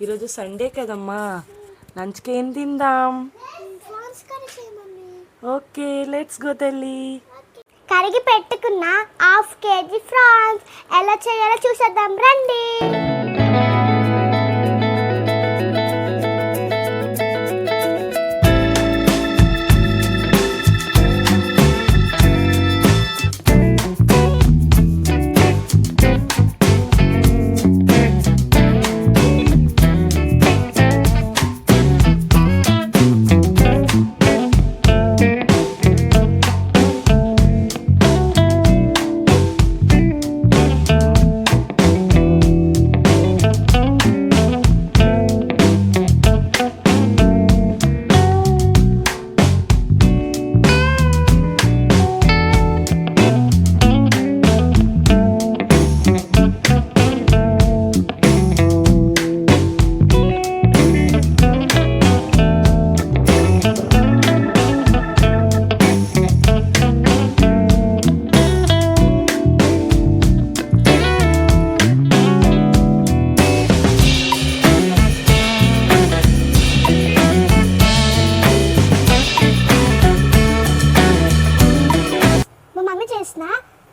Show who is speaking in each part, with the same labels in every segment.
Speaker 1: ఈరోజు సండే కదమ్మా, లంచ్కి ఏం తిందాం? ఓకే, లెట్స్ గో తల్లి.
Speaker 2: కడిగి పెట్టుకున్న 1/2 kg ప్రాన్స్ ఎలా చేయాలో చూసేద్దాం రండి.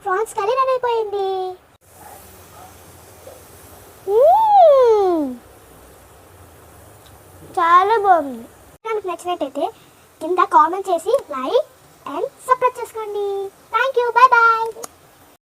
Speaker 2: ప్రాన్స్ కర్రీ రెడీ అయిపోయింది. చాలా బాగుంది. నాకు నచ్చినట్టయితే కింద కామెంట్ చేసి లైక్ అండ్ సబ్స్క్రైబ్ చేసుకోండి. Thank you, bye bye.